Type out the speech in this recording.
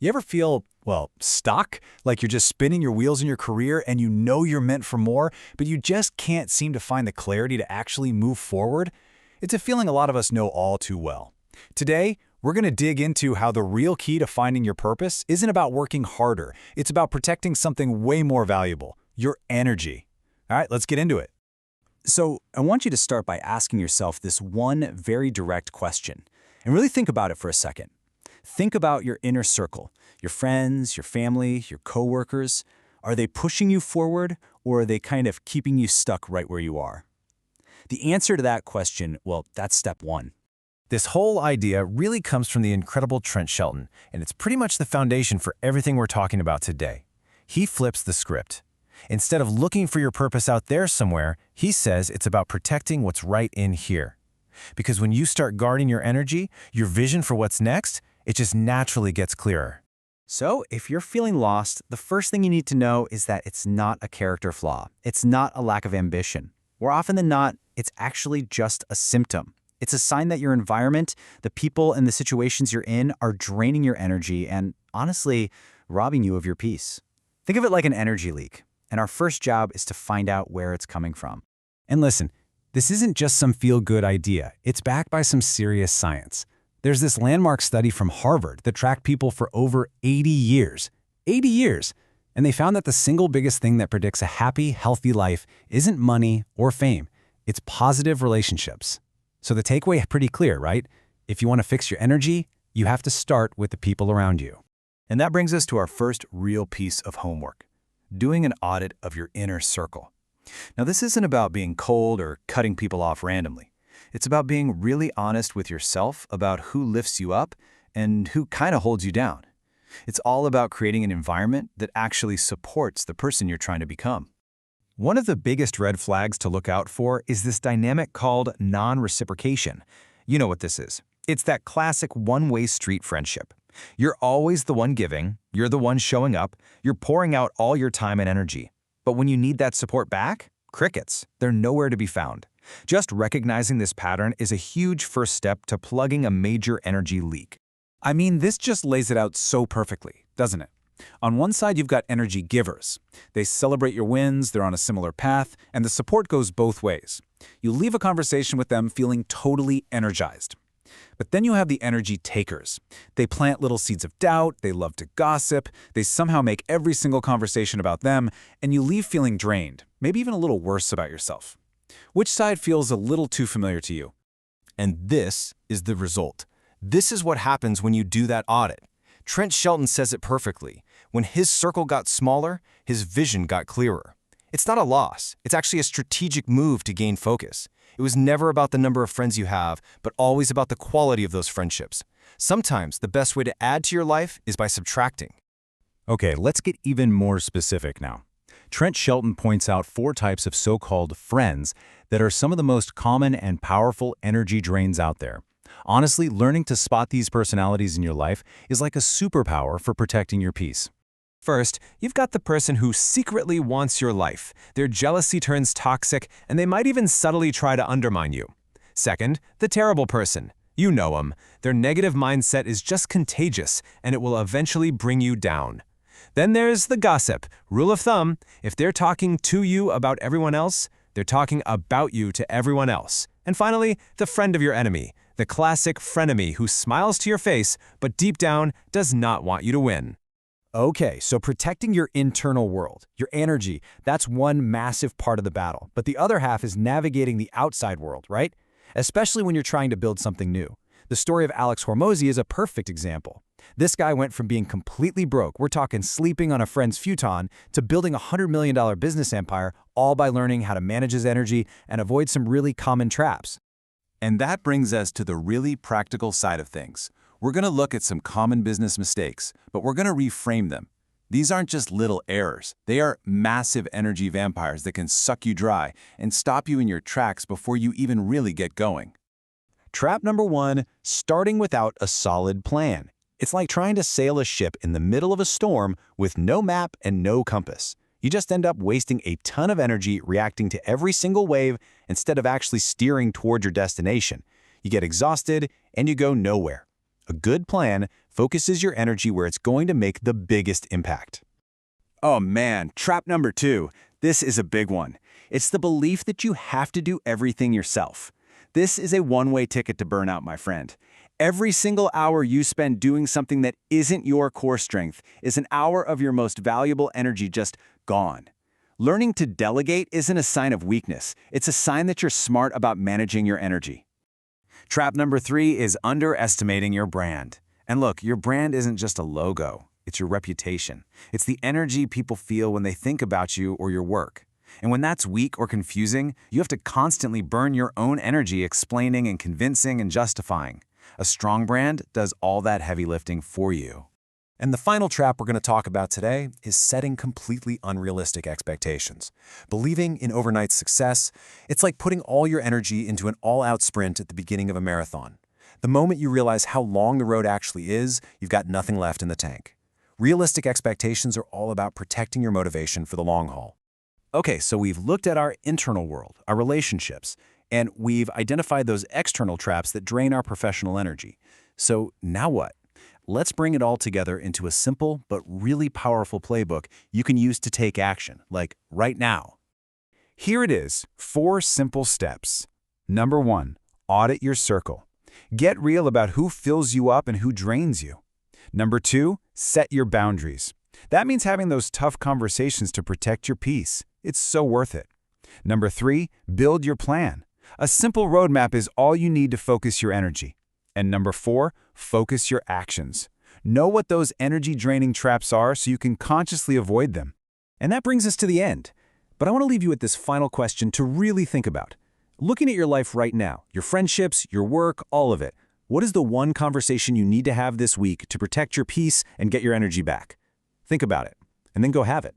You ever feel, well, stuck? Like you're just spinning your wheels in your career and you know you're meant for more, but you just can't seem to find the clarity to actually move forward? It's a feeling a lot of us know all too well. Today, we're going to dig into how the real key to finding your purpose isn't about working harder. It's about protecting something way more valuable, your energy. All right, let's get into it. So, I want you to start by asking yourself this one very direct question, and really think about it for a second. Think about your inner circle, your friends, your family, your coworkers. Are they pushing you forward, or are they kind of keeping you stuck right where you are? The answer to that question, well, that's step one. This whole idea really comes from the incredible Trent Shelton, and it's pretty much the foundation for everything we're talking about today. He flips the script. Instead of looking for your purpose out there somewhere, he says it's about protecting what's right in here. Because when you start guarding your energy, your vision for what's next, it just naturally gets clearer. So, if you're feeling lost, the first thing you need to know is that it's not a character flaw. It's not a lack of ambition. More often than not, it's actually just a symptom. It's a sign that your environment, the people and the situations you're in are draining your energy and, honestly, robbing you of your peace. Think of it like an energy leak, and our first job is to find out where it's coming from. And listen, this isn't just some feel-good idea. It's backed by some serious science. There's this landmark study from Harvard that tracked people for over 80 years. 80 years! And they found that the single biggest thing that predicts a happy, healthy life isn't money or fame. It's positive relationships. So the takeaway is pretty clear, right? If you want to fix your energy, you have to start with the people around you. And that brings us to our first real piece of homework, doing an audit of your inner circle. Now, this isn't about being cold or cutting people off randomly. It's about being really honest with yourself about who lifts you up and who kind of holds you down. It's all about creating an environment that actually supports the person you're trying to become. One of the biggest red flags to look out for is this dynamic called non-reciprocation. You know what this is. It's that classic one-way street friendship. You're always the one giving, you're the one showing up, you're pouring out all your time and energy. But when you need that support back, crickets, they're nowhere to be found. Just recognizing this pattern is a huge first step to plugging a major energy leak. I mean, this just lays it out so perfectly, doesn't it? On one side, you've got energy givers. They celebrate your wins, they're on a similar path, and the support goes both ways. You leave a conversation with them feeling totally energized. But then you have the energy takers. They plant little seeds of doubt, they love to gossip, they somehow make every single conversation about them, and you leave feeling drained, maybe even a little worse about yourself. Which side feels a little too familiar to you? And this is the result. This is what happens when you do that audit. Trent Shelton says it perfectly. When his circle got smaller, his vision got clearer. It's not a loss. It's actually a strategic move to gain focus. It was never about the number of friends you have, but always about the quality of those friendships. Sometimes the best way to add to your life is by subtracting. Okay, let's get even more specific now. Trent Shelton points out 4 types of so-called friends that are some of the most common and powerful energy drains out there. Honestly, learning to spot these personalities in your life is like a superpower for protecting your peace. First, you've got the person who secretly wants your life. Their jealousy turns toxic, and they might even subtly try to undermine you. Second, the terrible person. You know them. Their negative mindset is just contagious, and it will eventually bring you down. Then there's the gossip. Rule of thumb, if they're talking to you about everyone else, they're talking about you to everyone else. And finally, the friend of your enemy. The classic frenemy who smiles to your face, but deep down does not want you to win. Okay, so protecting your internal world, your energy, that's one massive part of the battle. But the other half is navigating the outside world, right? Especially when you're trying to build something new. The story of Alex Hormozi is a perfect example. This guy went from being completely broke, we're talking sleeping on a friend's futon, to building a $100 million business empire, all by learning how to manage his energy and avoid some really common traps. And that brings us to the really practical side of things. We're going to look at some common business mistakes, but we're going to reframe them. These aren't just little errors. They are massive energy vampires that can suck you dry and stop you in your tracks before you even really get going. Trap number 1, starting without a solid plan. It's like trying to sail a ship in the middle of a storm with no map and no compass. You just end up wasting a ton of energy reacting to every single wave instead of actually steering toward your destination. You get exhausted and you go nowhere. A good plan focuses your energy where it's going to make the biggest impact. Oh man, trap number 2. This is a big one. It's the belief that you have to do everything yourself. This is a one-way ticket to burnout, my friend. Every single hour you spend doing something that isn't your core strength is an hour of your most valuable energy just gone. Learning to delegate isn't a sign of weakness. It's a sign that you're smart about managing your energy. Trap number 3 is underestimating your brand. And look, your brand isn't just a logo. It's your reputation. It's the energy people feel when they think about you or your work. And when that's weak or confusing, you have to constantly burn your own energy explaining and convincing and justifying. A strong brand does all that heavy lifting for you. And the final trap we're going to talk about today is setting completely unrealistic expectations. Believing in overnight success, it's like putting all your energy into an all-out sprint at the beginning of a marathon. The moment you realize how long the road actually is, you've got nothing left in the tank. Realistic expectations are all about protecting your motivation for the long haul. Okay, so we've looked at our internal world, our relationships, and we've identified those external traps that drain our professional energy. So now what? Let's bring it all together into a simple but really powerful playbook you can use to take action, like right now. Here it is, 4 simple steps. Number 1, audit your circle. Get real about who fills you up and who drains you. Number 2, set your boundaries. That means having those tough conversations to protect your peace. It's so worth it. Number 3, build your plan. A simple roadmap is all you need to focus your energy. And number 4, focus your actions. Know what those energy-draining traps are so you can consciously avoid them. And that brings us to the end. But I want to leave you with this final question to really think about. Looking at your life right now, your friendships, your work, all of it, what is the one conversation you need to have this week to protect your peace and get your energy back? Think about it, and then go have it.